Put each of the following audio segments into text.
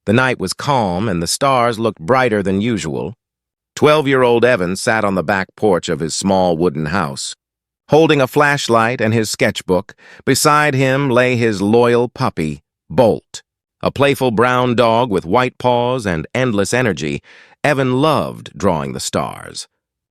The night was calm and the stars looked brighter than usual. 12-year-old Evan sat on the back porch of his small wooden house. Holding a flashlight and his sketchbook, beside him lay his loyal puppy, Bolt. A playful brown dog with white paws and endless energy, Evan loved drawing the stars.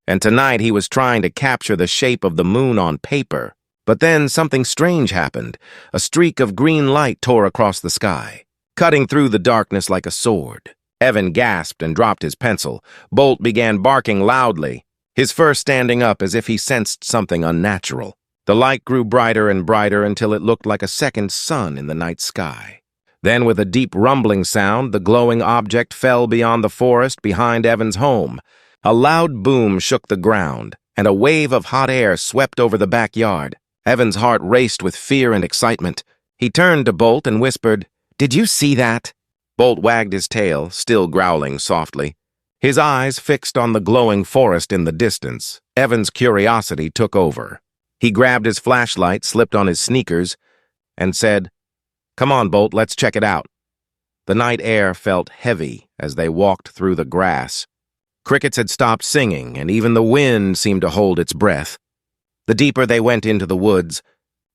And tonight he was trying to capture the shape of the moon on paper. But then something strange happened. A streak of green light tore across the sky, cutting through the darkness like a sword. Evan gasped and dropped his pencil. Bolt began barking loudly, his fur standing up as if he sensed something unnatural. The light grew brighter and brighter until it looked like a second sun in the night sky. Then, with a deep rumbling sound, the glowing object fell beyond the forest behind Evan's home. A loud boom shook the ground, and a wave of hot air swept over the backyard. Evan's heart raced with fear and excitement. He turned to Bolt and whispered, "Did you see that?" Bolt wagged his tail, still growling softly. His eyes fixed on the glowing forest in the distance. Evan's curiosity took over. He grabbed his flashlight, slipped on his sneakers, and said, "Come on, Bolt, let's check it out." The night air felt heavy as they walked through the grass. Crickets had stopped singing, and even the wind seemed to hold its breath. The deeper they went into the woods,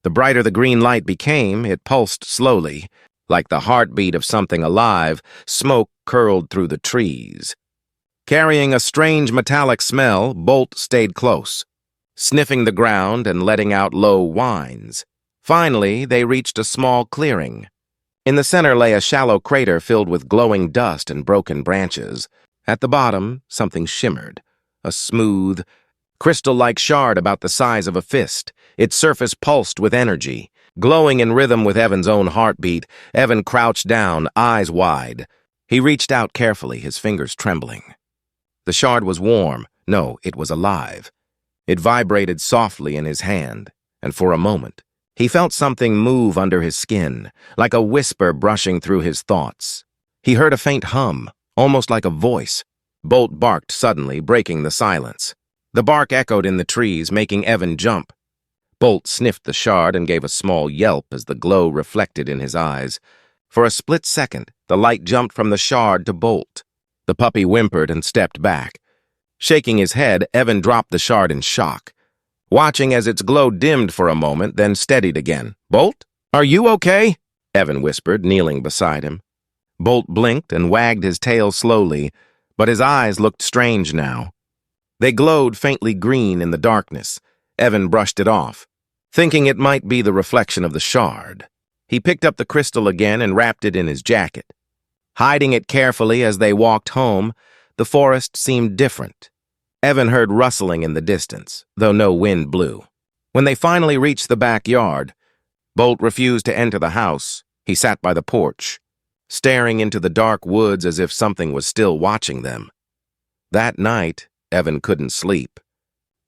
the brighter the green light became. It pulsed slowly. Like the heartbeat of something alive, smoke curled through the trees. Carrying a strange metallic smell, Bolt stayed close, sniffing the ground and letting out low whines. Finally, they reached a small clearing. In the center lay a shallow crater filled with glowing dust and broken branches. At the bottom, something shimmered, a smooth, crystal-like shard about the size of a fist. Its surface pulsed with energy. Glowing in rhythm with Evan's own heartbeat, Evan crouched down, eyes wide. He reached out carefully, his fingers trembling. The shard was warm. No, it was alive. It vibrated softly in his hand, and for a moment, he felt something move under his skin, like a whisper brushing through his thoughts. He heard a faint hum, almost like a voice. Bolt barked suddenly, breaking the silence. The bark echoed in the trees, making Evan jump. Bolt sniffed the shard and gave a small yelp as the glow reflected in his eyes. For a split second, the light jumped from the shard to Bolt. The puppy whimpered and stepped back. Shaking his head, Evan dropped the shard in shock, watching as its glow dimmed for a moment, then steadied again. "Bolt, are you okay?" Evan whispered, kneeling beside him. Bolt blinked and wagged his tail slowly, but his eyes looked strange now. They glowed faintly green in the darkness. Evan brushed it off, thinking it might be the reflection of the shard. He picked up the crystal again and wrapped it in his jacket. Hiding it carefully as they walked home, the forest seemed different. Evan heard rustling in the distance, though no wind blew. When they finally reached the backyard, Bolt refused to enter the house. He sat by the porch, staring into the dark woods as if something was still watching them. That night, Evan couldn't sleep.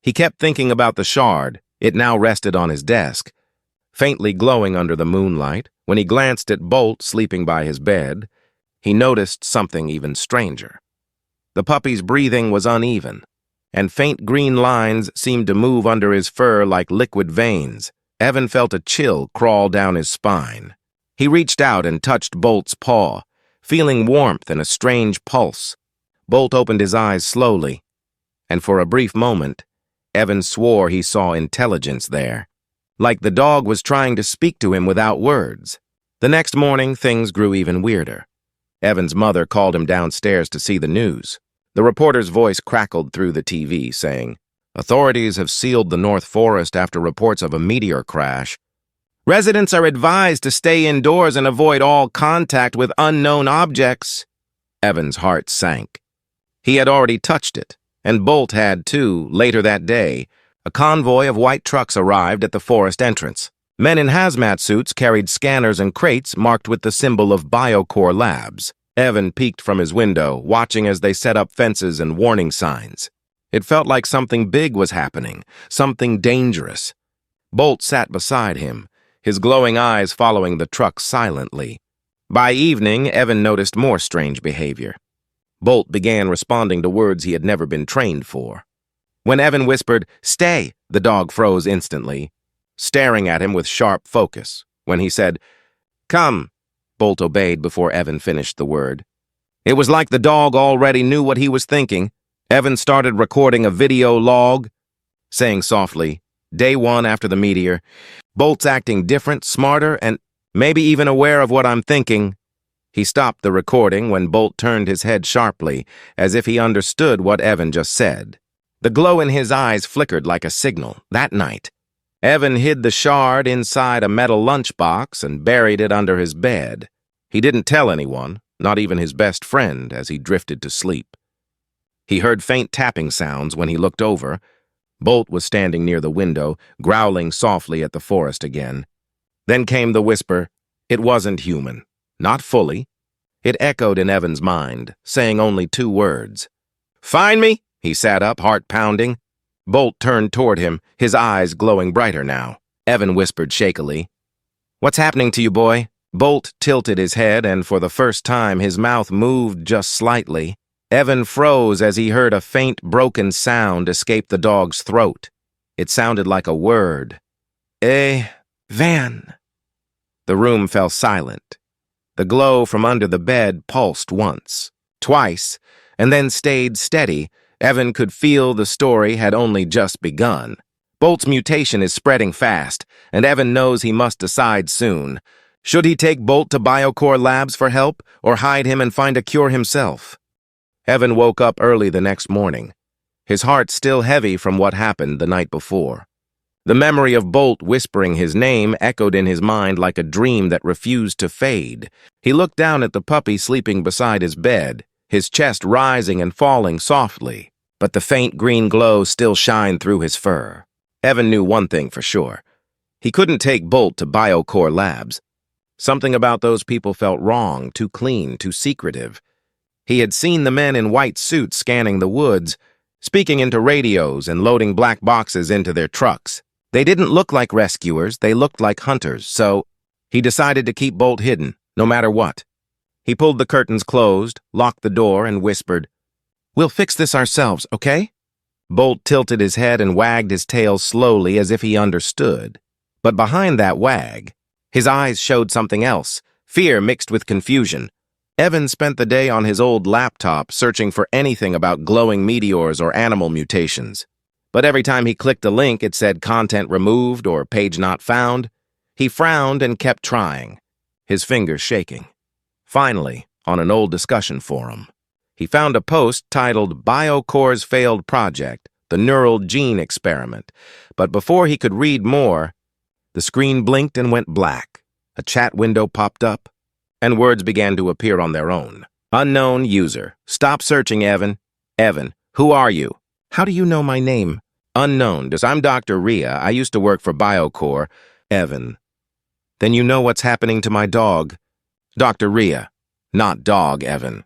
He kept thinking about the shard. It now rested on his desk, faintly glowing under the moonlight. When he glanced at Bolt sleeping by his bed, he noticed something even stranger. The puppy's breathing was uneven, and faint green lines seemed to move under his fur like liquid veins. Evan felt a chill crawl down his spine. He reached out and touched Bolt's paw, feeling warmth and a strange pulse. Bolt opened his eyes slowly, and for a brief moment, Evan swore he saw intelligence there, like the dog was trying to speak to him without words. The next morning, things grew even weirder. Evan's mother called him downstairs to see the news. The reporter's voice crackled through the TV, saying, "Authorities have sealed the North Forest after reports of a meteor crash. Residents are advised to stay indoors and avoid all contact with unknown objects." Evan's heart sank. He had already touched it, and Bolt had too. Later that day, a convoy of white trucks arrived at the forest entrance. Men in hazmat suits carried scanners and crates marked with the symbol of Biocore Labs. Evan peeked from his window, watching as they set up fences and warning signs. It felt like something big was happening, something dangerous. Bolt sat beside him, his glowing eyes following the truck silently. By evening, Evan noticed more strange behavior. Bolt began responding to words he had never been trained for. When Evan whispered, "Stay," the dog froze instantly, staring at him with sharp focus. When he said, "Come," Bolt obeyed before Evan finished the word. It was like the dog already knew what he was thinking. Evan started recording a video log, saying softly, "Day 1 after the meteor. Bolt's acting different, smarter, and maybe even aware of what I'm thinking." He stopped the recording when Bolt turned his head sharply, as if he understood what Evan just said. The glow in his eyes flickered like a signal. That night, Evan hid the shard inside a metal lunchbox and buried it under his bed. He didn't tell anyone, not even his best friend, as he drifted to sleep. He heard faint tapping sounds when he looked over. Bolt was standing near the window, growling softly at the forest again. Then came the whisper. It wasn't human. Not fully. It echoed in Evan's mind, saying only 2 words. "Find me!" He sat up, heart pounding. Bolt turned toward him, his eyes glowing brighter now. Evan whispered shakily, "What's happening to you, boy?" Bolt tilted his head, and for the first time his mouth moved just slightly. Evan froze as he heard a faint, broken sound escape the dog's throat. It sounded like a word. Van. The room fell silent. The glow from under the bed pulsed once, twice, and then stayed steady. Evan could feel the story had only just begun. Bolt's mutation is spreading fast, and Evan knows he must decide soon. Should he take Bolt to Biocore Labs for help, or hide him and find a cure himself? Evan woke up early the next morning, his heart still heavy from what happened the night before. The memory of Bolt whispering his name echoed in his mind like a dream that refused to fade. He looked down at the puppy sleeping beside his bed, his chest rising and falling softly, but the faint green glow still shined through his fur. Evan knew one thing for sure. He couldn't take Bolt to Biocore Labs. Something about those people felt wrong, too clean, too secretive. He had seen the men in white suits scanning the woods, speaking into radios and loading black boxes into their trucks. They didn't look like rescuers, they looked like hunters, so he decided to keep Bolt hidden, no matter what. He pulled the curtains closed, locked the door, and whispered, "We'll fix this ourselves, okay?" Bolt tilted his head and wagged his tail slowly as if he understood. But behind that wag, his eyes showed something else, fear mixed with confusion. Evan spent the day on his old laptop searching for anything about glowing meteors or animal mutations. But every time he clicked a link, it said content removed or page not found. He frowned and kept trying, his fingers shaking. Finally, on an old discussion forum, he found a post titled Biocore's Failed Project, the Neural Gene Experiment. But before he could read more, the screen blinked and went black. A chat window popped up, and words began to appear on their own. Unknown user. Stop searching, Evan. Evan, who are you? How do you know my name? Unknown. I'm Dr. Rhea. I used to work for Biocore. Evan. Then you know what's happening to my dog. Dr. Rhea. Not dog, Evan.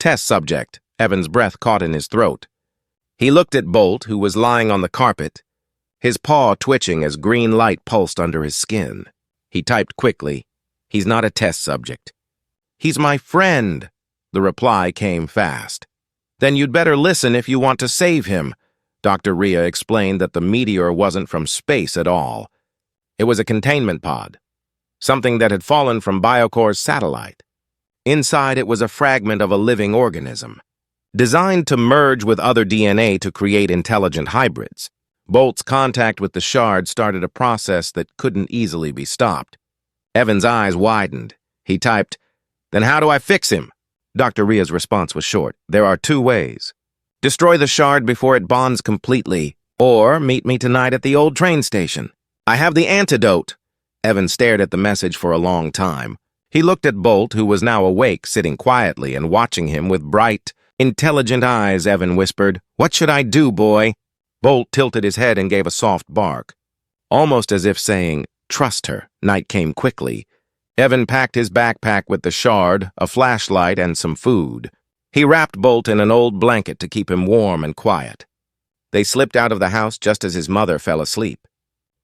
Test subject. Evan's breath caught in his throat. He looked at Bolt, who was lying on the carpet, his paw twitching as green light pulsed under his skin. He typed quickly, "He's not a test subject." "He's my friend." The reply came fast. "Then you'd better listen if you want to save him." Dr. Rhea explained that the meteor wasn't from space at all. It was a containment pod, something that had fallen from Biocore's satellite. Inside it was a fragment of a living organism, designed to merge with other DNA to create intelligent hybrids. Bolt's contact with the shard started a process that couldn't easily be stopped. Evan's eyes widened. He typed, "Then how do I fix him?" Dr. Rhea's response was short. "There are 2 ways. Destroy the shard before it bonds completely, or meet me tonight at the old train station. I have the antidote." Evan stared at the message for a long time. He looked at Bolt, who was now awake, sitting quietly and watching him with bright, intelligent eyes. Evan whispered, "What should I do, boy?" Bolt tilted his head and gave a soft bark, almost as if saying, "Trust her." Night came quickly. Evan packed his backpack with the shard, a flashlight, and some food. He wrapped Bolt in an old blanket to keep him warm and quiet. They slipped out of the house just as his mother fell asleep.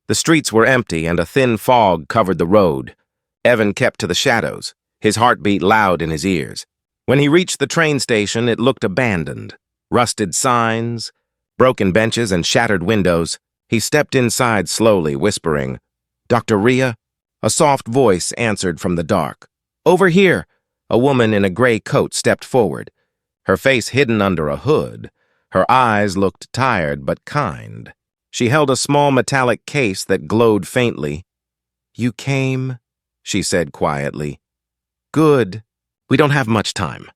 The streets were empty and a thin fog covered the road. Evan kept to the shadows, his heartbeat loud in his ears. When he reached the train station, it looked abandoned. Rusted signs, broken benches, and shattered windows. He stepped inside slowly, whispering, "Dr. Rhea?" A soft voice answered from the dark. Over here! A woman in a gray coat stepped forward, her face hidden under a hood. Her eyes looked tired but kind. She held a small metallic case that glowed faintly. "You came," she said quietly. "Good. We don't have much time."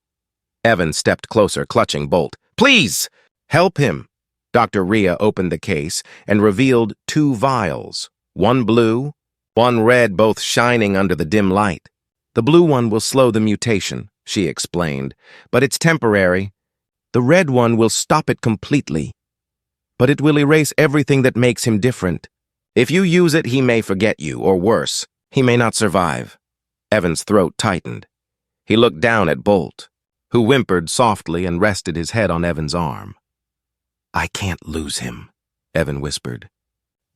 Evan stepped closer, clutching Bolt. "Please! Help him!" Dr. Rhea opened the case and revealed 2 vials, one blue, one red, both shining under the dim light. "The blue one will slow the mutation," she explained, "but it's temporary. The red one will stop it completely, but it will erase everything that makes him different. If you use it, he may forget you, or worse, he may not survive." Evan's throat tightened. He looked down at Bolt, who whimpered softly and rested his head on Evan's arm. "I can't lose him," Evan whispered.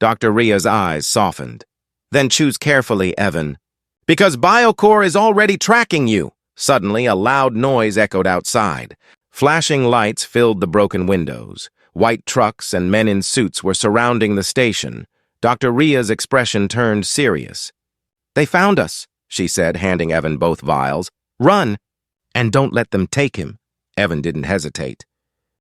Dr. Rhea's eyes softened. "Then choose carefully, Evan, because BioCore is already tracking you." Suddenly, a loud noise echoed outside. Flashing lights filled the broken windows. White trucks and men in suits were surrounding the station. Dr. Rhea's expression turned serious. "They found us," she said, handing Evan both vials. "Run, and don't let them take him." Evan didn't hesitate.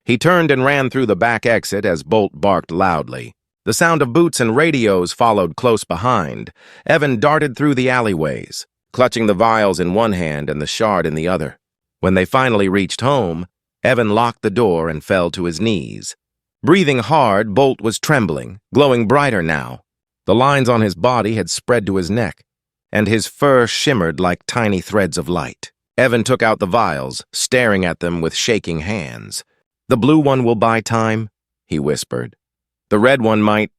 He turned and ran through the back exit as Bolt barked loudly. The sound of boots and radios followed close behind. Evan darted through the alleyways, clutching the vials in one hand and the shard in the other. When they finally reached home, Evan locked the door and fell to his knees. Breathing hard, Bolt was trembling, glowing brighter now. The lines on his body had spread to his neck, and his fur shimmered like tiny threads of light. Evan took out the vials, staring at them with shaking hands. "The blue one will buy time," he whispered. "The red one might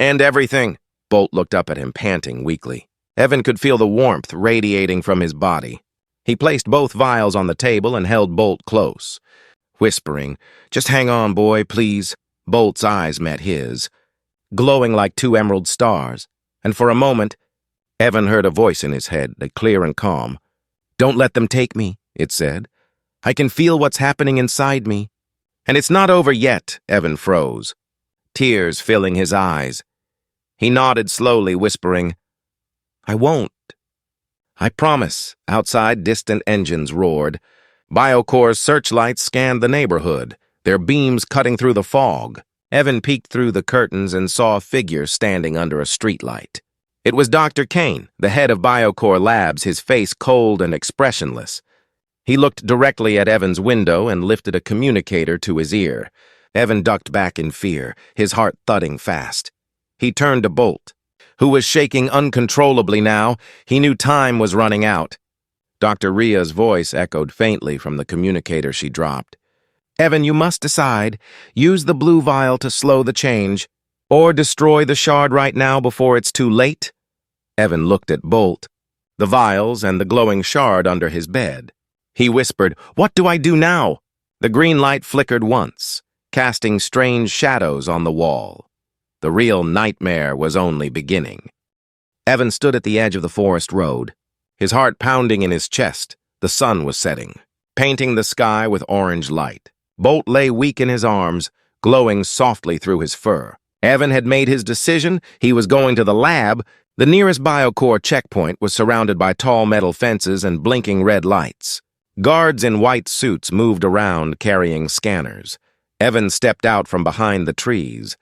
end everything." Bolt looked up at him, panting weakly. Evan could feel the warmth radiating from his body. He placed both vials on the table and held Bolt close, whispering, "Just hang on, boy, please." Bolt's eyes met his, glowing like 2 emerald stars, and for a moment, Evan heard a voice in his head, clear and calm. "Don't let them take me," it said. "I can feel what's happening inside me." "And it's not over yet," Evan froze, tears filling his eyes. He nodded slowly, whispering, "I won't. I promise." Outside, distant engines roared. BioCore's searchlights scanned the neighborhood, their beams cutting through the fog. Evan peeked through the curtains and saw a figure standing under a streetlight. It was Dr. Kane, the head of BioCore Labs, his face cold and expressionless. He looked directly at Evan's window and lifted a communicator to his ear. Evan ducked back in fear, his heart thudding fast. He turned to Bolt, who was shaking uncontrollably now. He knew time was running out. Dr. Rhea's voice echoed faintly from the communicator she dropped. "Evan, you must decide. Use the blue vial to slow the change, or destroy the shard right now before it's too late." Evan looked at Bolt, the vials and the glowing shard under his bed. He whispered, "What do I do now?" The green light flickered once, casting strange shadows on the wall. The real nightmare was only beginning. Evan stood at the edge of the forest road, his heart pounding in his chest. The sun was setting, painting the sky with orange light. Bolt lay weak in his arms, glowing softly through his fur. Evan had made his decision. He was going to the lab. The nearest BioCore checkpoint was surrounded by tall metal fences and blinking red lights. Guards in white suits moved around carrying scanners. Evan stepped out from behind the trees,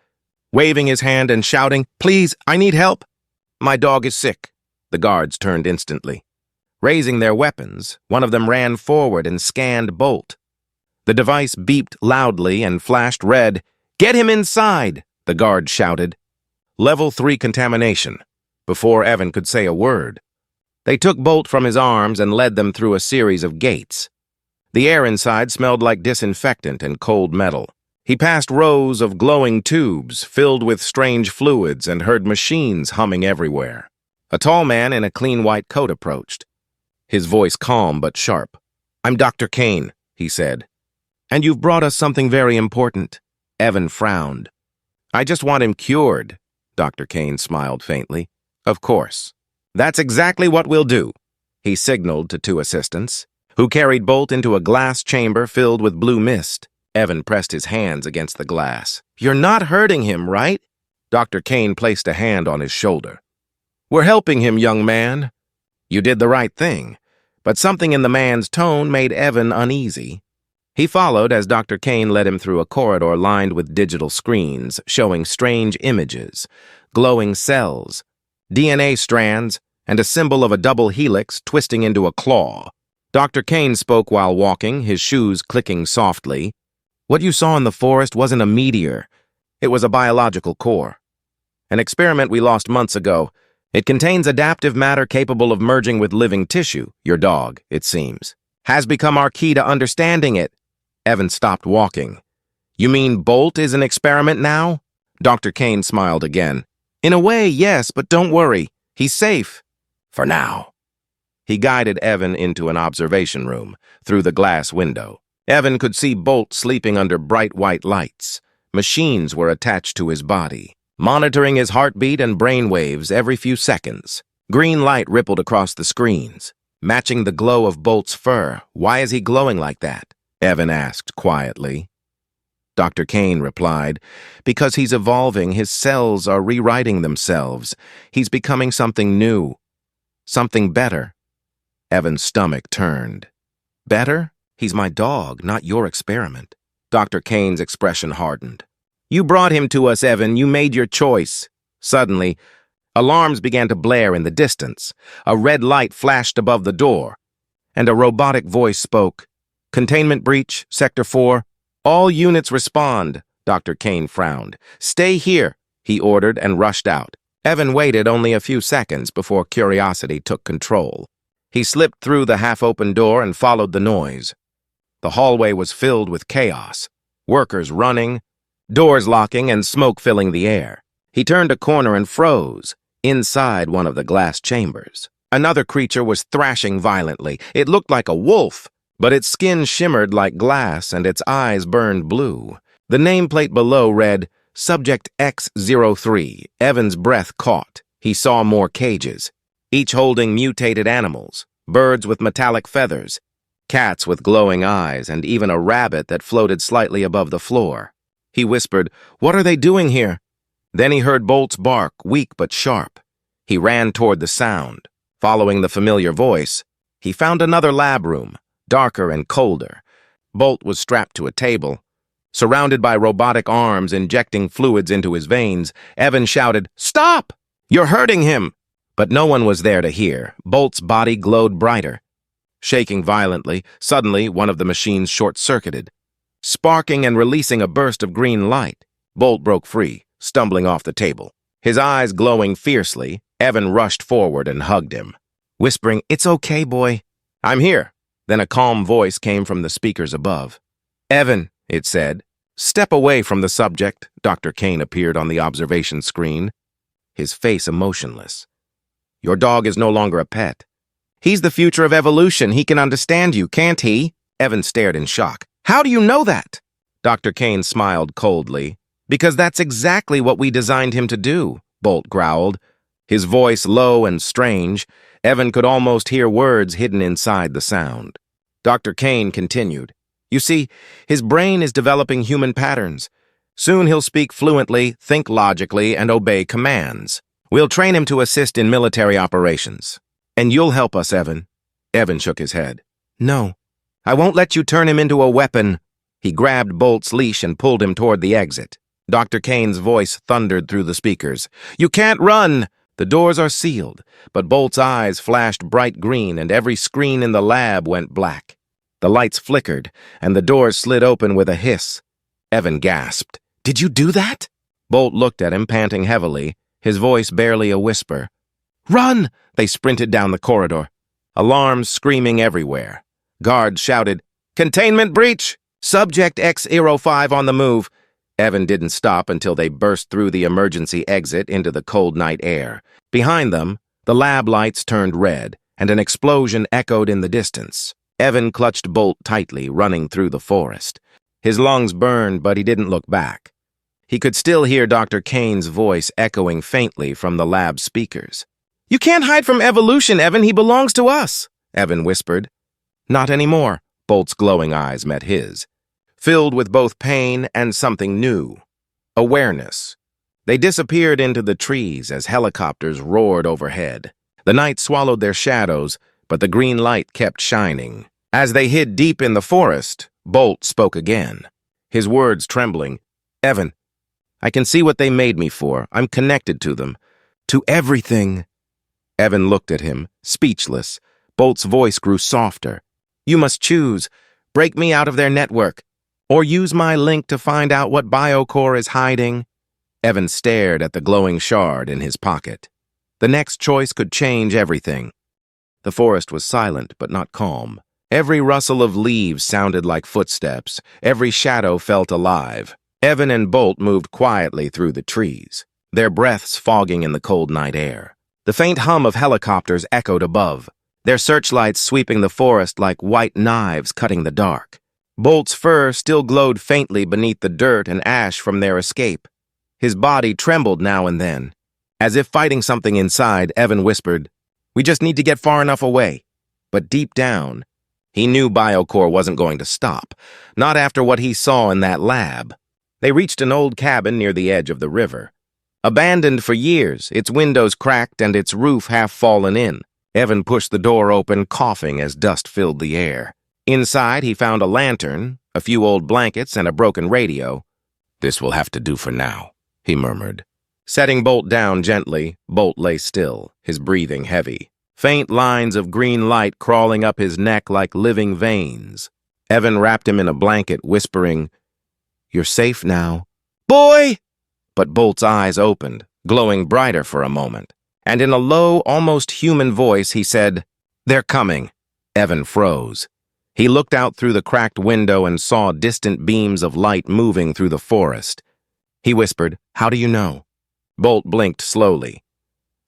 waving his hand and shouting, "Please, I need help. My dog is sick." The guards turned instantly. Raising their weapons, one of them ran forward and scanned Bolt. The device beeped loudly and flashed red. "Get him inside!" the guard shouted. Level 3 contamination. Before Evan could say a word, they took Bolt from his arms and led them through a series of gates. The air inside smelled like disinfectant and cold metal. He passed rows of glowing tubes filled with strange fluids and heard machines humming everywhere. A tall man in a clean white coat approached, his voice calm but sharp. "I'm Dr. Kane," he said. "And you've brought us something very important." Evan frowned. "I just want him cured." Dr. Kane smiled faintly. "Of course. That's exactly what we'll do." He signaled to 2 assistants, who carried Bolt into a glass chamber filled with blue mist. Evan pressed his hands against the glass. "You're not hurting him, right?" Dr. Kane placed a hand on his shoulder. "We're helping him, young man. You did the right thing. but something in the man's tone made Evan uneasy. He followed as Dr. Kane led him through a corridor lined with digital screens showing strange images, glowing cells, DNA strands, and a symbol of a double helix twisting into a claw. Dr. Kane spoke while walking, his shoes clicking softly. What you saw in the forest wasn't a meteor. It was a biological core. An experiment we lost months ago. It contains adaptive matter capable of merging with living tissue. Your dog, it seems, has become our key to understanding it. Evan stopped walking. You mean Bolt is an experiment now? Dr. Kane smiled again. In a way, yes, but don't worry. He's safe. For now. He guided Evan into an observation room, through the glass window. Evan could see Bolt sleeping under bright white lights. Machines were attached to his body, monitoring his heartbeat and brain waves every few seconds. Green light rippled across the screens, matching the glow of Bolt's fur. Why is he glowing like that? Evan asked quietly. Dr. Kane replied, because he's evolving, his cells are rewriting themselves. He's becoming something new, something better. Evan's stomach turned. Better? He's my dog, not your experiment. Dr. Kane's expression hardened. You brought him to us, Evan. You made your choice. Suddenly, alarms began to blare in the distance. A red light flashed above the door, and a robotic voice spoke. Containment breach, Sector 4. All units respond. Dr. Kane frowned. Stay here, he ordered and rushed out. Evan waited only a few seconds before curiosity took control. He slipped through the half-open door and followed the noise. The hallway was filled with chaos. Workers running, doors locking, and smoke filling the air. He turned a corner and froze, inside one of the glass chambers. Another creature was thrashing violently. It looked like a wolf, but its skin shimmered like glass and its eyes burned blue. The nameplate below read, Subject X03. Evan's breath caught. He saw more cages, each holding mutated animals, birds with metallic feathers, cats with glowing eyes, and even a rabbit that floated slightly above the floor. He whispered, What are they doing here? Then he heard Bolt's bark, weak but sharp. He ran toward the sound. Following the familiar voice, he found another lab room, darker and colder. Bolt was strapped to a table. Surrounded by robotic arms injecting fluids into his veins, Evan shouted, Stop! You're hurting him! But no one was there to hear. Bolt's body glowed brighter. Shaking violently, suddenly one of the machines short-circuited. Sparking and releasing a burst of green light, Bolt broke free, stumbling off the table. His eyes glowing fiercely, Evan rushed forward and hugged him, whispering, It's okay, boy. I'm here. Then a calm voice came from the speakers above. Evan, it said. Step away from the subject. Dr. Kane appeared on the observation screen, his face emotionless. Your dog is no longer a pet. He's the future of evolution. He can understand you, can't he? Evan stared in shock. How do you know that? Dr. Kane smiled coldly. Because that's exactly what we designed him to do, Bolt growled. His voice low and strange. Evan could almost hear words hidden inside the sound. Dr. Kane continued. You see, his brain is developing human patterns. Soon he'll speak fluently, think logically, and obey commands. We'll train him to assist in military operations. And you'll help us, Evan. Evan shook his head. No, I won't let you turn him into a weapon. He grabbed Bolt's leash and pulled him toward the exit. Dr. Kane's voice thundered through the speakers. You can't run! The doors are sealed, but Bolt's eyes flashed bright green and every screen in the lab went black. The lights flickered, and the doors slid open with a hiss. Evan gasped. Did you do that? Bolt looked at him, panting heavily, his voice barely a whisper. Run! They sprinted down the corridor. Alarms screaming everywhere. Guards shouted, Containment breach! Subject X05 on the move. Evan didn't stop until they burst through the emergency exit into the cold night air. Behind them, the lab lights turned red, and an explosion echoed in the distance. Evan clutched Bolt tightly, running through the forest. His lungs burned, but he didn't look back. He could still hear Dr. Kane's voice echoing faintly from the lab speakers. You can't hide from evolution, Evan. He belongs to us, Evan whispered. Not anymore. Bolt's glowing eyes met his, filled with both pain and something new. Awareness. They disappeared into the trees as helicopters roared overhead. The night swallowed their shadows, but the green light kept shining. As they hid deep in the forest, Bolt spoke again, his words trembling. "Evan, I can see what they made me for. I'm connected to them. To everything." Evan looked at him, speechless. Bolt's voice grew softer. "You must choose. Break me out of their network, or use my link to find out what Biocore is hiding." Evan stared at the glowing shard in his pocket. The next choice could change everything. The forest was silent but not calm. Every rustle of leaves sounded like footsteps. Every shadow felt alive. Evan and Bolt moved quietly through the trees, their breaths fogging in the cold night air. The faint hum of helicopters echoed above, their searchlights sweeping the forest like white knives cutting the dark. Bolt's fur still glowed faintly beneath the dirt and ash from their escape. His body trembled now and then. As if fighting something inside, Evan whispered, "We just need to get far enough away." But deep down, he knew Biocore wasn't going to stop, not after what he saw in that lab. They reached an old cabin near the edge of the river. Abandoned for years, its windows cracked and its roof half fallen in. Evan pushed the door open, coughing as dust filled the air. Inside, he found a lantern, a few old blankets, and a broken radio. "This will have to do for now," he murmured. Setting Bolt down gently, Bolt lay still, his breathing heavy. Faint lines of green light crawling up his neck like living veins. Evan wrapped him in a blanket, whispering, "You're safe now." "Boy!" But Bolt's eyes opened, glowing brighter for a moment, and in a low, almost human voice he said, "They're coming." Evan froze. He looked out through the cracked window and saw distant beams of light moving through the forest. He whispered, "How do you know?" Bolt blinked slowly.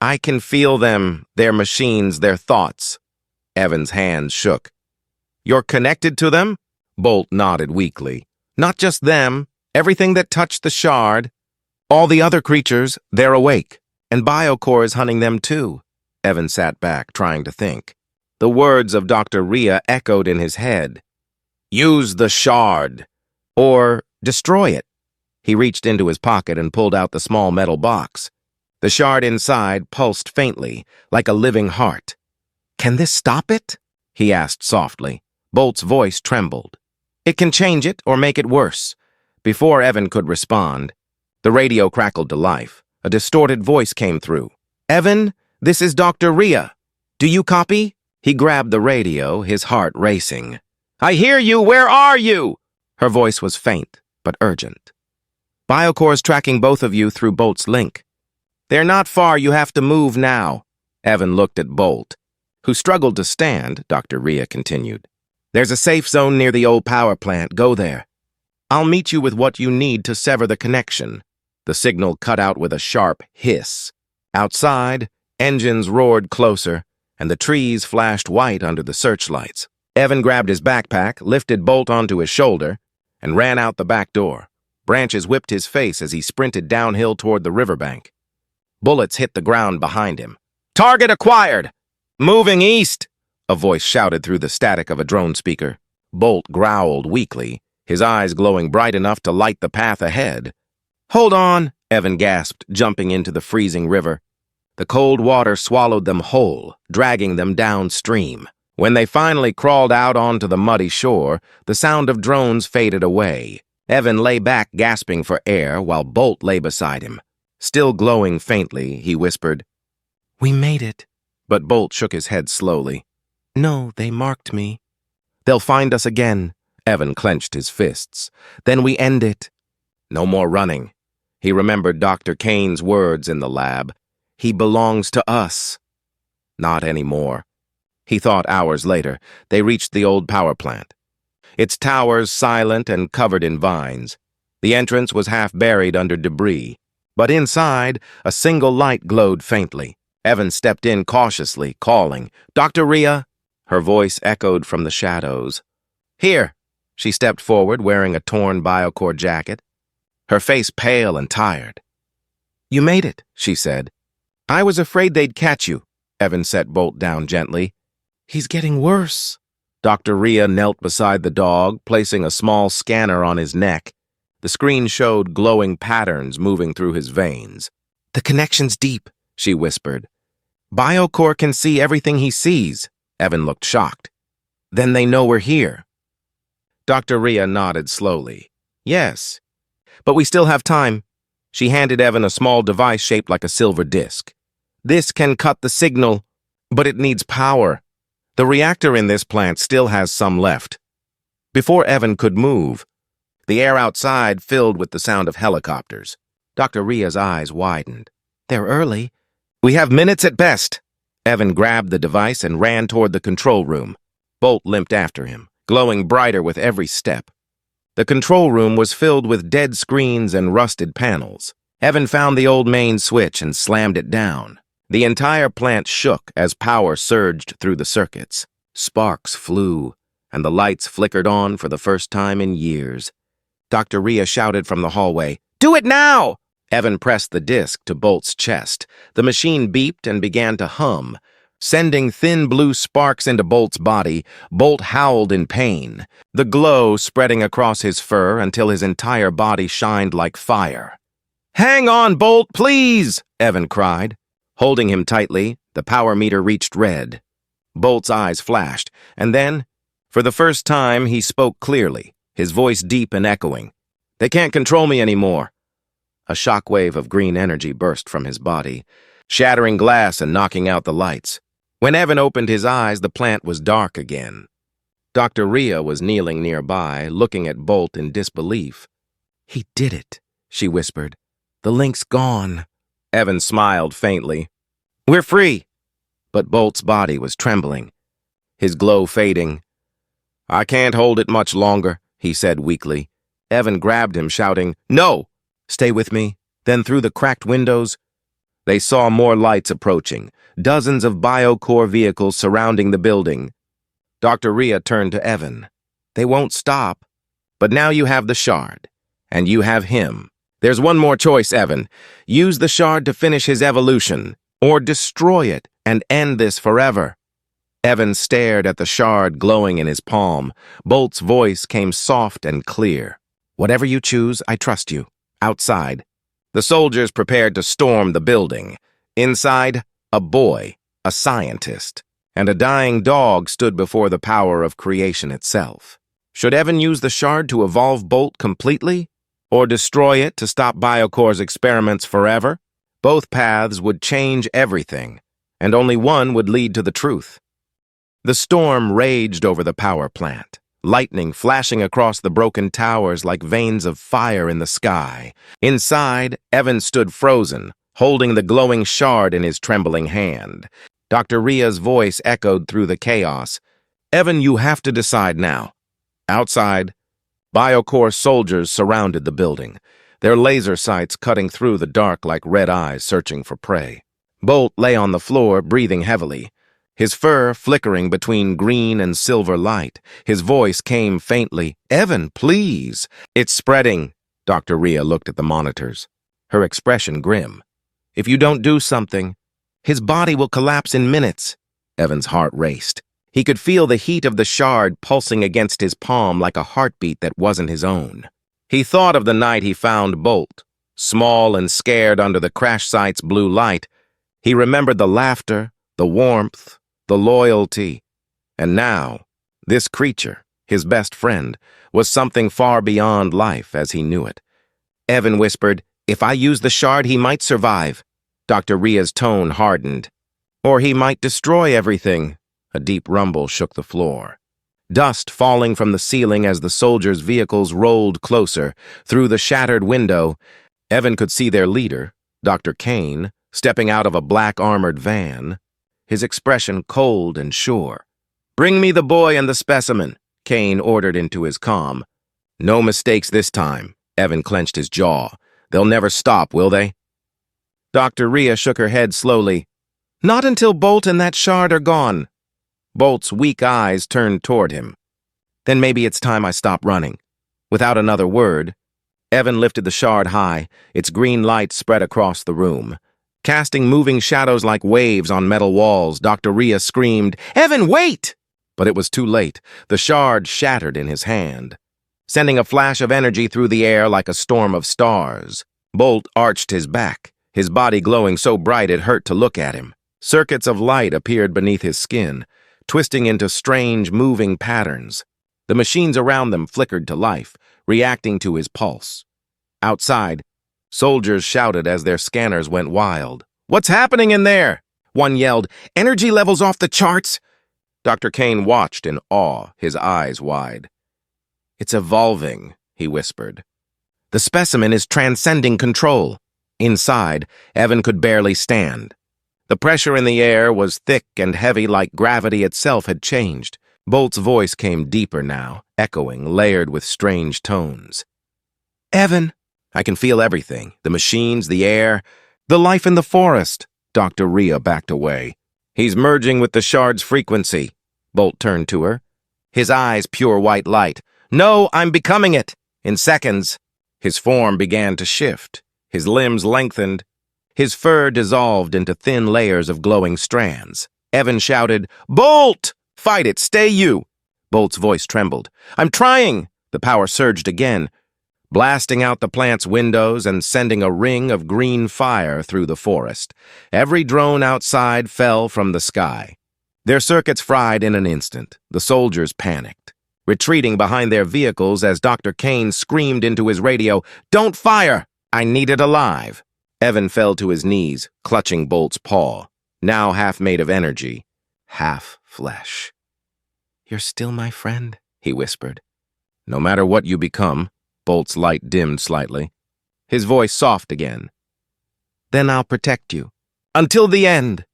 "I can feel them, their machines, their thoughts." Evan's hands shook. "You're connected to them?" Bolt nodded weakly. "Not just them, everything that touched the shard. All the other creatures, they're awake, and Biocore is hunting them too." Evan sat back, trying to think. The words of Dr. Rhea echoed in his head. "Use the shard, or destroy it." He reached into his pocket and pulled out the small metal box. The shard inside pulsed faintly, like a living heart. "Can this stop it?" he asked softly. Bolt's voice trembled. "It can change it or make it worse." Before Evan could respond, the radio crackled to life. A distorted voice came through. "Evan, this is Dr. Rhea. Do you copy?" He grabbed the radio, his heart racing. "I hear you! Where are you?" Her voice was faint, but urgent. "Biocore's tracking both of you through Bolt's link. They're not far, you have to move now." Evan looked at Bolt, who struggled to stand, Dr. Rhea continued. "There's a safe zone near the old power plant. Go there. I'll meet you with what you need to sever the connection." The signal cut out with a sharp hiss. Outside, engines roared closer, and the trees flashed white under the searchlights. Evan grabbed his backpack, lifted Bolt onto his shoulder, and ran out the back door. Branches whipped his face as he sprinted downhill toward the riverbank. Bullets hit the ground behind him. "Target acquired! Moving east!" a voice shouted through the static of a drone speaker. Bolt growled weakly, his eyes glowing bright enough to light the path ahead. "Hold on," Evan gasped, jumping into the freezing river. The cold water swallowed them whole, dragging them downstream. When they finally crawled out onto the muddy shore, the sound of drones faded away. Evan lay back gasping for air while Bolt lay beside him. Still glowing faintly, he whispered, "We made it." But Bolt shook his head slowly. "No, they marked me." "They'll find us again." Evan clenched his fists. "Then we end it." No more running. He remembered Dr. Kane's words in the lab. "He belongs to us." Not anymore. He thought hours later, they reached the old power plant. Its towers silent and covered in vines. The entrance was half buried under debris. But inside, a single light glowed faintly. Evan stepped in cautiously, calling, "Dr. Rhea." Her voice echoed from the shadows. "Here." She stepped forward, wearing a torn Biocore jacket, her face pale and tired. "You made it," she said. "I was afraid they'd catch you." Evan set Bolt down gently. "He's getting worse." Dr. Rhea knelt beside the dog, placing a small scanner on his neck. The screen showed glowing patterns moving through his veins. "The connection's deep," she whispered. "Biocore can see everything he sees." Evan looked shocked. Then they know we're here. Dr. Rhea nodded slowly. Yes, but we still have time. She handed Evan a small device shaped like a silver disc. This can cut the signal, but it needs power. The reactor in this plant still has some left. Before Evan could move, the air outside filled with the sound of helicopters. Dr. Rhea's eyes widened. They're early. We have minutes at best. Evan grabbed the device and ran toward the control room. Bolt limped after him, glowing brighter with every step. The control room was filled with dead screens and rusted panels. Evan found the old main switch and slammed it down. The entire plant shook as power surged through the circuits. Sparks flew, and the lights flickered on for the first time in years. Dr. Rhea shouted from the hallway, "Do it now!" Evan pressed the disc to Bolt's chest. The machine beeped and began to hum. Sending thin blue sparks into Bolt's body, Bolt howled in pain, the glow spreading across his fur until his entire body shined like fire. "Hang on, Bolt, please!" Evan cried. Holding him tightly, the power meter reached red. Bolt's eyes flashed, and then, for the first time, he spoke clearly, his voice deep and echoing. "They can't control me anymore." A shockwave of green energy burst from his body, shattering glass and knocking out the lights. When Evan opened his eyes, the plant was dark again. Dr. Rhea was kneeling nearby, looking at Bolt in disbelief. "He did it," she whispered. "The link's gone." Evan smiled faintly. "We're free." But Bolt's body was trembling, his glow fading. "I can't hold it much longer," he said weakly. Evan grabbed him, shouting, "No! Stay with me." Then through the cracked windows, they saw more lights approaching, dozens of biocore vehicles surrounding the building. Dr. Rhea turned to Evan. "They won't stop. But now you have the shard, and you have him. There's one more choice, Evan. Use the shard to finish his evolution, or destroy it and end this forever." Evan stared at the shard glowing in his palm. Bolt's voice came soft and clear. "Whatever you choose, I trust you." Outside, the soldiers prepared to storm the building. Inside, a boy, a scientist, and a dying dog stood before the power of creation itself. Should Evan use the shard to evolve Bolt completely, or destroy it to stop Biocore's experiments forever? Both paths would change everything, and only one would lead to the truth. The storm raged over the power plant, lightning flashing across the broken towers like veins of fire in the sky. Inside, Evan stood frozen, holding the glowing shard in his trembling hand. Dr. Rhea's voice echoed through the chaos. "Evan, you have to decide now." Outside, Biocore soldiers surrounded the building, their laser sights cutting through the dark like red eyes searching for prey. Bolt lay on the floor, breathing heavily, his fur flickering between green and silver light. His voice came faintly. "Evan, please." "It's spreading." Dr. Rhea looked at the monitors, her expression grim. "If you don't do something, his body will collapse in minutes." Evan's heart raced. He could feel the heat of the shard pulsing against his palm like a heartbeat that wasn't his own. He thought of the night he found Bolt, small and scared under the crash site's blue light. He remembered the laughter, the warmth, the loyalty. And now, this creature, his best friend, was something far beyond life as he knew it. Evan whispered, "If I use the shard, he might survive." Dr. Rhea's tone hardened. "Or he might destroy everything." A deep rumble shook the floor. Dust falling from the ceiling as the soldiers' vehicles rolled closer. Through the shattered window, Evan could see their leader, Dr. Kane, stepping out of a black armored van, his expression cold and sure. "Bring me the boy and the specimen," Kane ordered into his comm. "No mistakes this time." Evan clenched his jaw. "They'll never stop, will they?" Dr. Rhea shook her head slowly. "Not until Bolt and that shard are gone." Bolt's weak eyes turned toward him. "Then maybe it's time I stop running." Without another word, Evan lifted the shard high, its green light spread across the room. Casting moving shadows like waves on metal walls, Dr. Rhea screamed, "Evan, wait!" But it was too late. The shard shattered in his hand, sending a flash of energy through the air like a storm of stars. Bolt arched his back, his body glowing so bright it hurt to look at him. Circuits of light appeared beneath his skin, twisting into strange, moving patterns. The machines around them flickered to life, reacting to his pulse. Outside, soldiers shouted as their scanners went wild. "What's happening in there?" One yelled, "Energy levels off the charts!" Dr. Kane watched in awe, his eyes wide. "It's evolving," he whispered. "The specimen is transcending control." Inside, Evan could barely stand. The pressure in the air was thick and heavy, like gravity itself had changed. Bolt's voice came deeper now, echoing, layered with strange tones. "Evan, I can feel everything. The machines, the air, the life in the forest." Dr. Rhea backed away. "He's merging with the shard's frequency." Bolt turned to her, his eyes pure white light. "No, I'm becoming it." In seconds, his form began to shift. His limbs lengthened. His fur dissolved into thin layers of glowing strands. Evan shouted, "Bolt! Fight it! Stay you!" Bolt's voice trembled. "I'm trying!" The power surged again, blasting out the plant's windows and sending a ring of green fire through the forest. Every drone outside fell from the sky. Their circuits fried in an instant. The soldiers panicked, retreating behind their vehicles as Dr. Kane screamed into his radio, "Don't fire! I need it alive!" Evan fell to his knees, clutching Bolt's paw, now half made of energy, half flesh. "You're still my friend," he whispered. "No matter what you become," Bolt's light dimmed slightly, his voice soft again. "Then I'll protect you. Until the end."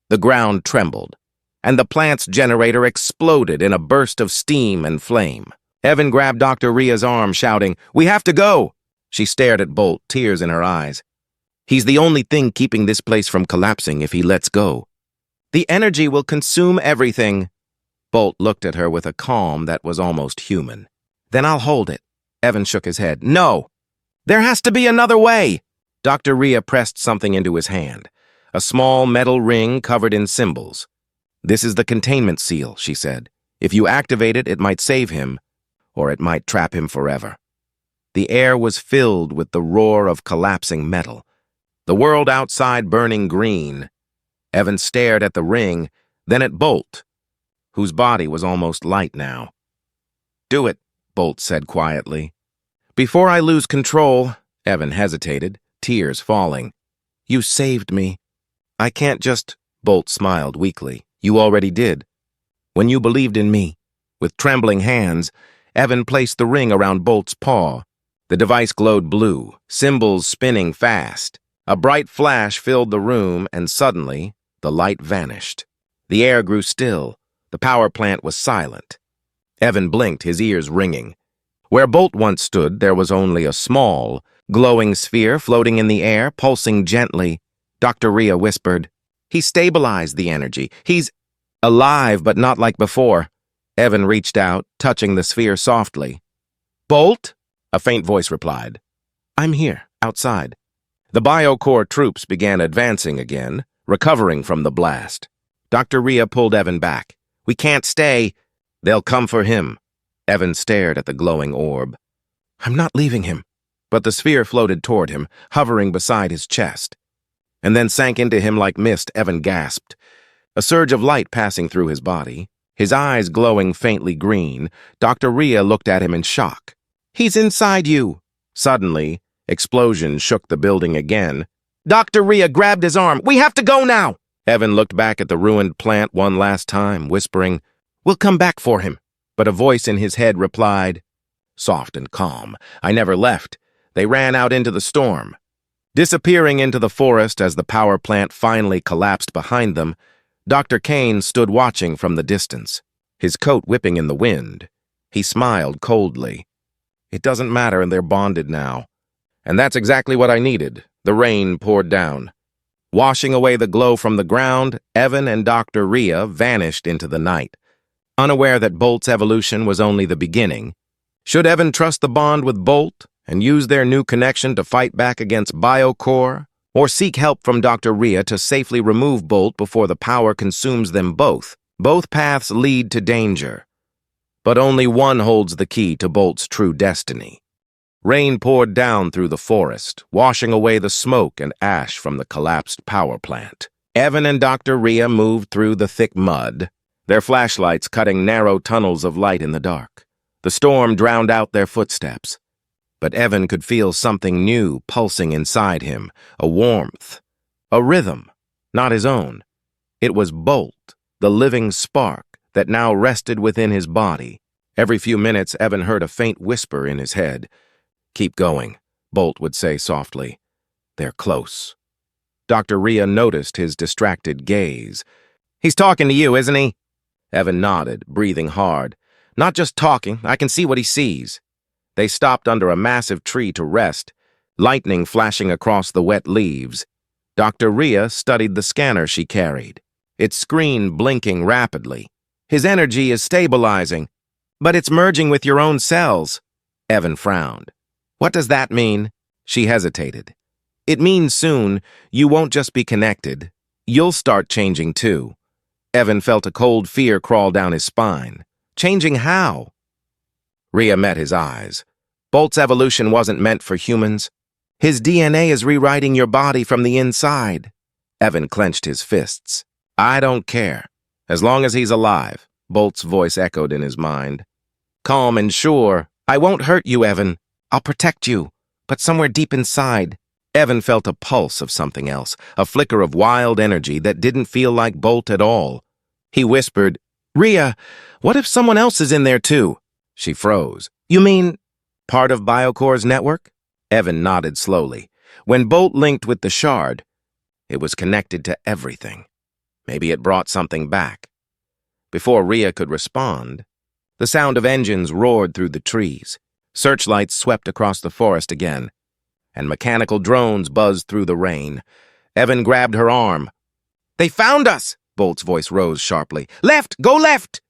The ground trembled, and the plant's generator exploded in a burst of steam and flame. Evan grabbed Dr. Rhea's arm, shouting, "We have to go!" She stared at Bolt, tears in her eyes. "He's the only thing keeping this place from collapsing if he lets go. The energy will consume everything." Bolt looked at her with a calm that was almost human. "Then I'll hold it." Evan shook his head. "No! There has to be another way!" Dr. Rhea pressed something into his hand, a small metal ring covered in symbols. "This is the containment seal," she said. "If you activate it, it might save him, or it might trap him forever." The air was filled with the roar of collapsing metal, the world outside burning green. Evan stared at the ring, then at Bolt, whose body was almost light now. "Do it," Bolt said quietly. "Before I lose control," Evan hesitated, tears falling. "You saved me. I can't just—" Bolt smiled weakly. "You already did. When you believed in me." With trembling hands, Evan placed the ring around Bolt's paw. The device glowed blue, symbols spinning fast. A bright flash filled the room, and suddenly, the light vanished. The air grew still. The power plant was silent. Evan blinked, his ears ringing. Where Bolt once stood, there was only a small, glowing sphere floating in the air, pulsing gently. Dr. Rhea whispered, "He stabilized the energy. He's alive, but not like before." Evan reached out, touching the sphere softly. "Bolt?" a faint voice replied. "I'm here, outside." The BioCorps troops began advancing again, recovering from the blast. Dr. Rhea pulled Evan back. "We can't stay." "They'll come for him." Evan stared at the glowing orb. "I'm not leaving him." But the sphere floated toward him, hovering beside his chest, and then sank into him like mist. Evan gasped. A surge of light passing through his body, his eyes glowing faintly green. Dr. Rhea looked at him in shock. "He's inside you." Suddenly, explosions shook the building again. Dr. Rhea grabbed his arm. "We have to go now!" Evan looked back at the ruined plant one last time, whispering, "We'll come back for him." But a voice in his head replied, soft and calm, "I never left. They ran out into the storm." Disappearing into the forest as the power plant finally collapsed behind them, Dr. Kane stood watching from the distance, his coat whipping in the wind. He smiled coldly. "It doesn't matter, and they're bonded now." And that's exactly what I needed. The rain poured down. Washing away the glow from the ground, Evan and Dr. Rhea vanished into the night, unaware that Bolt's evolution was only the beginning. Should Evan trust the bond with Bolt and use their new connection to fight back against BioCorps, or seek help from Dr. Rhea to safely remove Bolt before the power consumes them both? Both paths lead to danger, but only one holds the key to Bolt's true destiny. Rain poured down through the forest, washing away the smoke and ash from the collapsed power plant. Evan and Dr. Rhea moved through the thick mud, their flashlights cutting narrow tunnels of light in the dark. The storm drowned out their footsteps. But Evan could feel something new pulsing inside him, a warmth, a rhythm, not his own. It was Bolt, the living spark that now rested within his body. Every few minutes, Evan heard a faint whisper in his head. "Keep going," Bolt would say softly. "They're close." Dr. Rhea noticed his distracted gaze. "He's talking to you, isn't he?" Evan nodded, breathing hard. "Not just talking, I can see what he sees." They stopped under a massive tree to rest, lightning flashing across the wet leaves. Dr. Rhea studied the scanner she carried, its screen blinking rapidly. "His energy is stabilizing, but it's merging with your own cells." Evan frowned. "What does that mean?" She hesitated. "It means soon you won't just be connected. You'll start changing too." Evan felt a cold fear crawl down his spine. Changing how? Rhea met his eyes. "Bolt's evolution wasn't meant for humans. His DNA is rewriting your body from the inside." Evan clenched his fists. "I don't care. As long as he's alive," Bolt's voice echoed in his mind. Calm and sure. "I won't hurt you, Evan. I'll protect you." But somewhere deep inside, Evan felt a pulse of something else, a flicker of wild energy that didn't feel like Bolt at all. He whispered, "Rhea, what if someone else is in there too?" She froze. "You mean part of BioCore's network?" Evan nodded slowly. When Bolt linked with the shard, it was connected to everything. Maybe it brought something back. Before Rhea could respond, the sound of engines roared through the trees. Searchlights swept across the forest again, and mechanical drones buzzed through the rain. Evan grabbed her arm. "They found us!" Bolt's voice rose sharply. "Left! Go left!"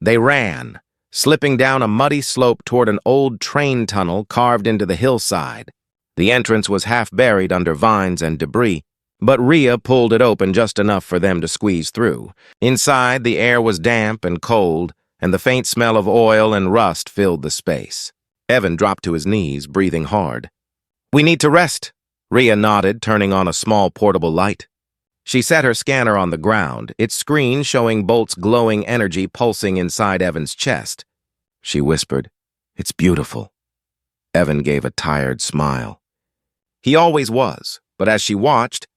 They ran, slipping down a muddy slope toward an old train tunnel carved into the hillside. The entrance was half buried under vines and debris, but Rhea pulled it open just enough for them to squeeze through. Inside, the air was damp and cold, and the faint smell of oil and rust filled the space. Evan dropped to his knees, breathing hard. "We need to rest," Rhea nodded, turning on a small portable light. She set her scanner on the ground, its screen showing Bolt's glowing energy pulsing inside Evan's chest. She whispered, "It's beautiful." Evan gave a tired smile. He always was, but as she watched,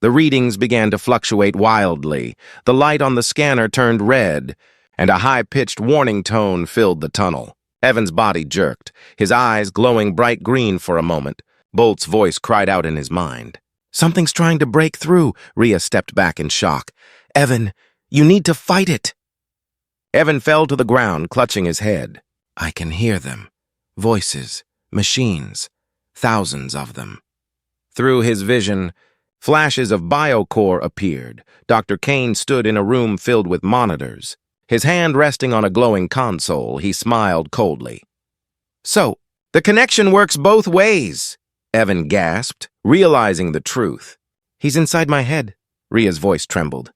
the readings began to fluctuate wildly. The light on the scanner turned red, and a high-pitched warning tone filled the tunnel. Evan's body jerked, his eyes glowing bright green for a moment. Bolt's voice cried out in his mind. "Something's trying to break through." Rhea stepped back in shock. "Evan, you need to fight it." Evan fell to the ground, clutching his head. "I can hear them. Voices, machines, thousands of them." Through his vision, flashes of BioCore appeared. Dr. Kane stood in a room filled with monitors. His hand resting on a glowing console, he smiled coldly. "So, the connection works both ways," Evan gasped, realizing the truth. "He's inside my head." Rhea's voice trembled.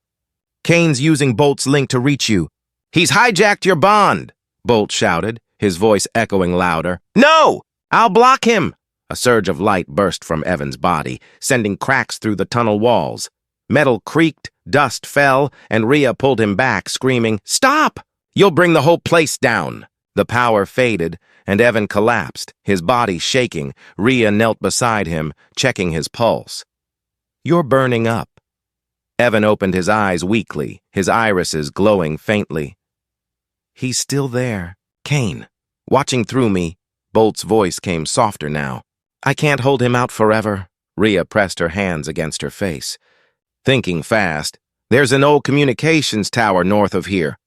"Kane's using Bolt's link to reach you." "He's hijacked your bond," Bolt shouted, his voice echoing louder. "No! I'll block him!" A surge of light burst from Evan's body, sending cracks through the tunnel walls. Metal creaked, dust fell, and Rhea pulled him back, screaming, "Stop! You'll bring the whole place down." The power faded, and Evan collapsed, his body shaking. Rhea knelt beside him, checking his pulse. "You're burning up." Evan opened his eyes weakly, his irises glowing faintly. "He's still there. Kane, watching through me." Bolt's voice came softer now. "I can't hold him out forever." Rhea pressed her hands against her face. Thinking fast, "There's an old communications tower north of here.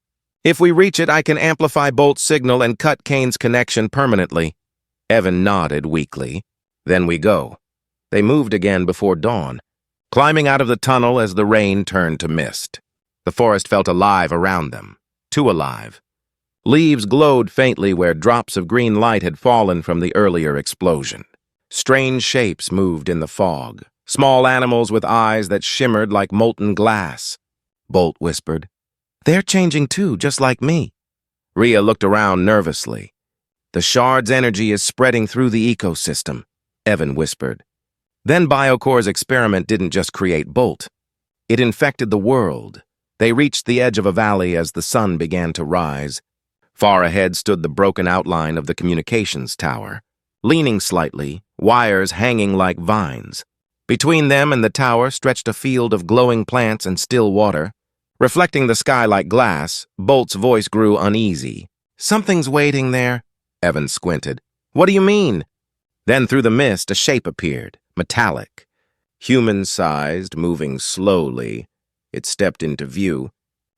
If we reach it, I can amplify Bolt's signal and cut Kane's connection permanently." Evan nodded weakly. "Then we go." They moved again before dawn, climbing out of the tunnel as the rain turned to mist. The forest felt alive around them, too alive. Leaves glowed faintly where drops of green light had fallen from the earlier explosion. Strange shapes moved in the fog, small animals with eyes that shimmered like molten glass. Bolt whispered, "They're changing too, just like me." Rhea looked around nervously. "The shard's energy is spreading through the ecosystem," Evan whispered. Then BioCore's experiment didn't just create Bolt. It infected the world. They reached the edge of a valley as the sun began to rise. Far ahead stood the broken outline of the communications tower, leaning slightly, wires hanging like vines. Between them and the tower stretched a field of glowing plants and still water. Reflecting the sky like glass, Bolt's voice grew uneasy. "Something's waiting there." Evan squinted. "What do you mean?" Then through the mist a shape appeared, metallic. Human-sized, moving slowly. It stepped into view.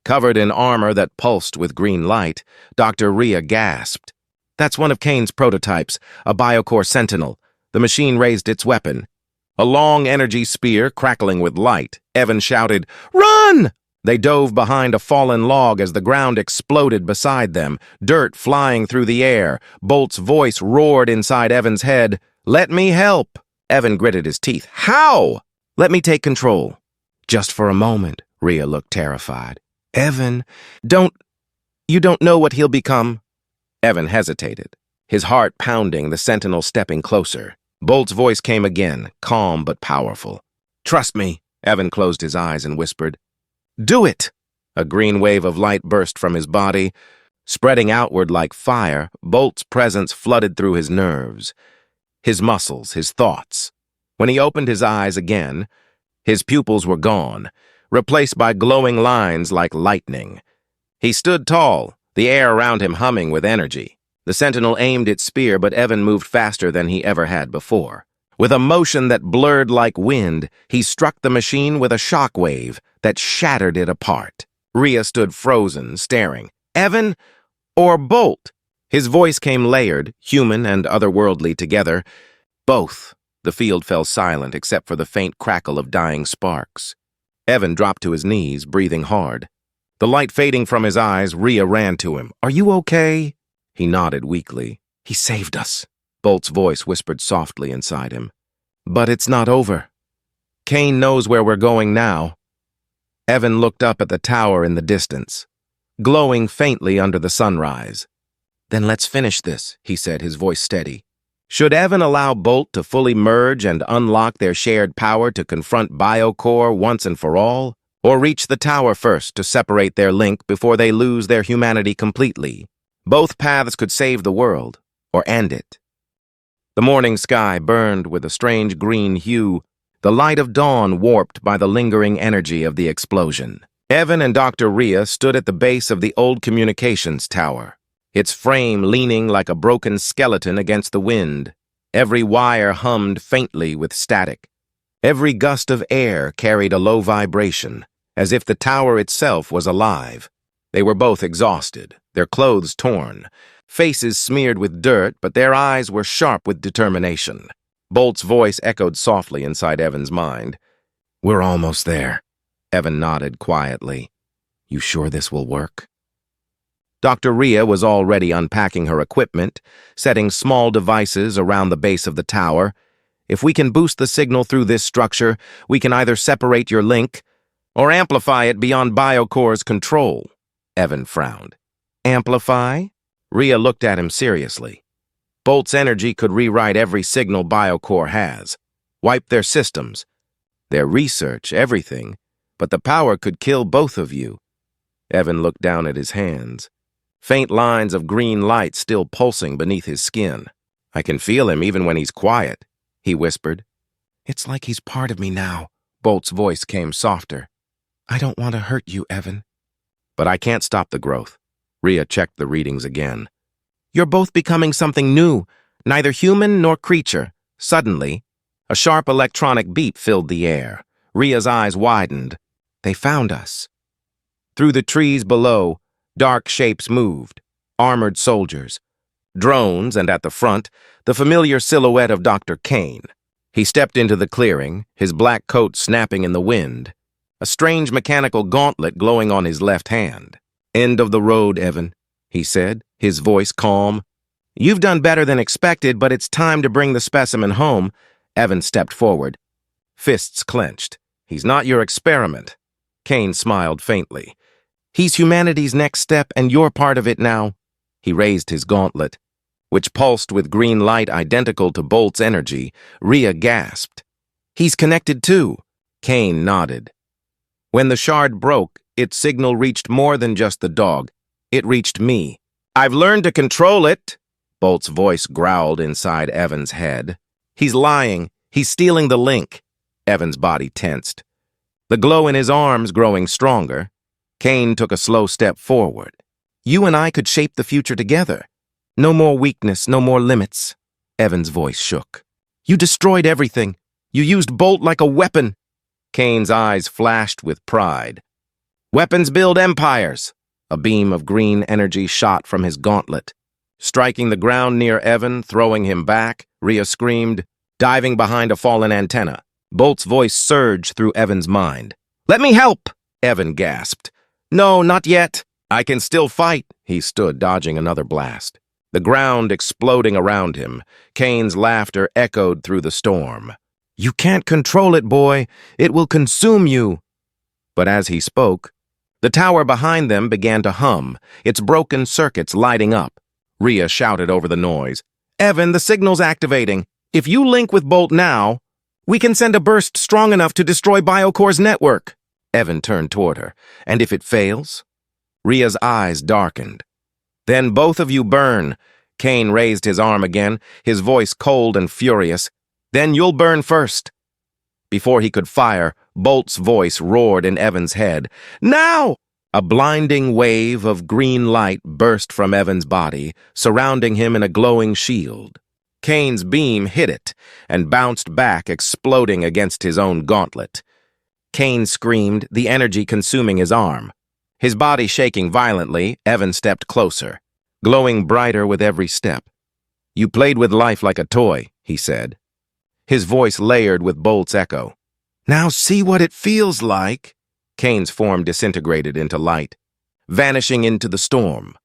Covered in armor that pulsed with green light, Dr. Rhea gasped. "That's one of Kane's prototypes, a biocore sentinel." The machine raised its weapon. A long energy spear crackling with light. Evan shouted, "Run!" They dove behind a fallen log as the ground exploded beside them, dirt flying through the air. Bolt's voice roared inside Evan's head. "Let me help!" Evan gritted his teeth. "How?" "Let me take control." "Just for a moment." Rhea looked terrified. "Evan, you don't know what he'll become." Evan hesitated, his heart pounding, the sentinel stepping closer. Bolt's voice came again, calm but powerful. "Trust me." Evan closed his eyes and whispered. "Do it!" A green wave of light burst from his body. Spreading outward like fire, Bolt's presence flooded through his nerves, his muscles, his thoughts. When he opened his eyes again, his pupils were gone, replaced by glowing lines like lightning. He stood tall, the air around him humming with energy. The sentinel aimed its spear, but Evan moved faster than he ever had before. With a motion that blurred like wind, he struck the machine with a shock wave that shattered it apart. Rhea stood frozen, staring. "Evan or Bolt?" His voice came layered, human and otherworldly together. "Both." The field fell silent except for the faint crackle of dying sparks. Evan dropped to his knees, breathing hard. The light fading from his eyes, Rhea ran to him. "Are you okay?" He nodded weakly. "He saved us." Bolt's voice whispered softly inside him. "But it's not over. Kane knows where we're going now." Evan looked up at the tower in the distance, glowing faintly under the sunrise. "Then let's finish this," he said, his voice steady. Should Evan allow Bolt to fully merge and unlock their shared power to confront Biocore once and for all? Or reach the tower first to separate their link before they lose their humanity completely? Both paths could save the world, or end it. The morning sky burned with a strange green hue, the light of dawn warped by the lingering energy of the explosion. Evan and Dr. Rhea stood at the base of the old communications tower, its frame leaning like a broken skeleton against the wind. Every wire hummed faintly with static. Every gust of air carried a low vibration, as if the tower itself was alive. They were both exhausted, their clothes torn, faces smeared with dirt, but their eyes were sharp with determination. Bolt's voice echoed softly inside Evan's mind. "We're almost there." Evan nodded quietly. "You sure this will work?" Dr. Rhea was already unpacking her equipment, setting small devices around the base of the tower. "If we can boost the signal through this structure, we can either separate your link or amplify it beyond Biocore's control." Evan frowned. "Amplify?" Rhea looked at him seriously. "Bolt's energy could rewrite every signal Biocore has, wipe their systems, their research, everything, but the power could kill both of you." Evan looked down at his hands. Faint lines of green light still pulsing beneath his skin. "I can feel him even when he's quiet," he whispered. "It's like he's part of me now." Bolt's voice came softer. "I don't want to hurt you, Evan." "But I can't stop the growth." Rhea checked the readings again. "You're both becoming something new, neither human nor creature." Suddenly, a sharp electronic beep filled the air. Rhea's eyes widened. "They found us." Through the trees below, dark shapes moved, armored soldiers, drones, and at the front, the familiar silhouette of Dr. Kane. He stepped into the clearing, his black coat snapping in the wind, a strange mechanical gauntlet glowing on his left hand. "End of the road, Evan," he said, his voice calm. "You've done better than expected, but it's time to bring the specimen home." Evan stepped forward, fists clenched. "He's not your experiment." Kane smiled faintly. "He's humanity's next step, and you're part of it now." He raised his gauntlet, which pulsed with green light identical to Bolt's energy. Rhea gasped. "He's connected too." Kane nodded. When the shard broke, Its signal reached more than just the dog. It reached me. "I've learned to control it," Bolt's voice growled inside Evan's head. "He's lying. He's stealing the link." Evan's body tensed. The glow in his arms growing stronger. Kane took a slow step forward. "You and I could shape the future together. No more weakness, no more limits." Evan's voice shook. "You destroyed everything. You used Bolt like a weapon." Kane's eyes flashed with pride. "Weapons build empires." A beam of green energy shot from his gauntlet. Striking the ground near Evan, throwing him back, Rhea screamed, diving behind a fallen antenna. Bolt's voice surged through Evan's mind. "Let me help!" Evan gasped. "No, not yet. I can still fight." He stood, dodging another blast. The ground exploding around him. Kane's laughter echoed through the storm. "You can't control it, boy. It will consume you." But as he spoke, the tower behind them began to hum, its broken circuits lighting up. Rhea shouted over the noise. "Evan, the signal's activating. If you link with Bolt now, we can send a burst strong enough to destroy Biocore's network." Evan turned toward her. "And if it fails?" Rhea's eyes darkened. "Then both of you burn." Kane raised his arm again, his voice cold and furious. "Then you'll burn first." Before he could fire, Bolt's voice roared in Evan's head. "Now!" A blinding wave of green light burst from Evan's body, surrounding him in a glowing shield. Kane's beam hit it and bounced back, exploding against his own gauntlet. Kane screamed, the energy consuming his arm. His body shaking violently, Evan stepped closer, glowing brighter with every step. "You played with life like a toy," he said. His voice layered with Bolt's echo. "Now see what it feels like." Kane's form disintegrated into light, vanishing into the storm.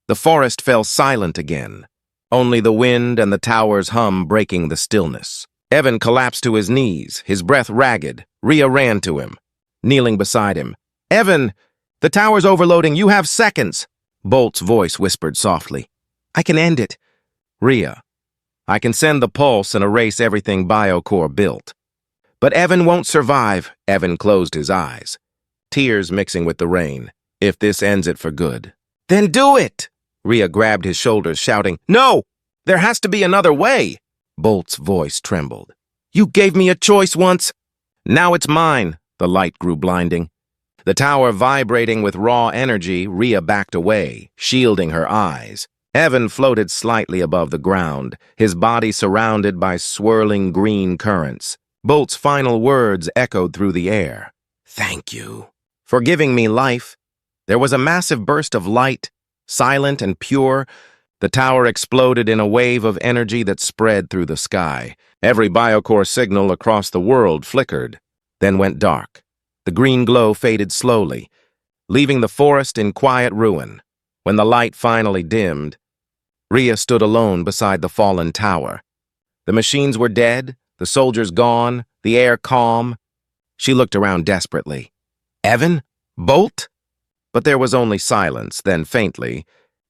The forest fell silent again, only the wind and the tower's hum breaking the stillness. Evan collapsed to his knees, his breath ragged. Rhea ran to him, kneeling beside him. "Evan, the tower's overloading. You have seconds." Bolt's voice whispered softly. "I can end it." "Rhea, I can send the pulse and erase everything Biocore built." "But Evan won't survive." Evan closed his eyes, tears mixing with the rain. "If this ends it for good." "Then do it!" Rhea grabbed his shoulders, shouting, "No! There has to be another way!" Bolt's voice trembled. "You gave me a choice once. Now it's mine." The light grew blinding. The tower vibrating with raw energy, Rhea backed away, shielding her eyes. Evan floated slightly above the ground, his body surrounded by swirling green currents. Bolt's final words echoed through the air. "Thank you for giving me life." There was a massive burst of light, silent and pure. The tower exploded in a wave of energy that spread through the sky. Every Biocore signal across the world flickered, then went dark. The green glow faded slowly, leaving the forest in quiet ruin. When the light finally dimmed, Rhea stood alone beside the fallen tower. The machines were dead, the soldiers gone, the air calm. She looked around desperately. "Evan? Bolt?" But there was only silence. Then, faintly,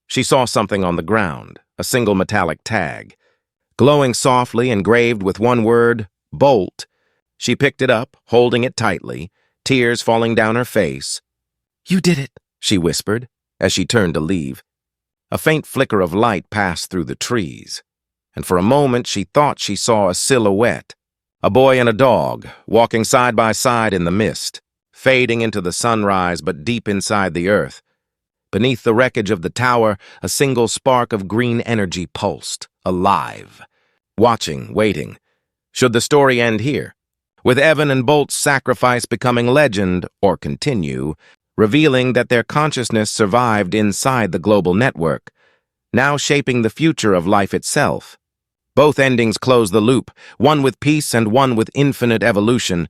she saw something on the ground, a single metallic tag. Glowing softly, engraved with one word, "Bolt." She picked it up, holding it tightly, tears falling down her face. "You did it," she whispered, as she turned to leave. A faint flicker of light passed through the trees, and for a moment she thought she saw a silhouette, a boy and a dog, walking side by side in the mist, fading into the sunrise but deep inside the earth. Beneath the wreckage of the tower, a single spark of green energy pulsed, alive. Watching, waiting. Should the story end here? With Evan and Bolt's sacrifice becoming legend, or continue, revealing that their consciousness survived inside the global network, now shaping the future of life itself. Both endings close the loop, one with peace and one with infinite evolution,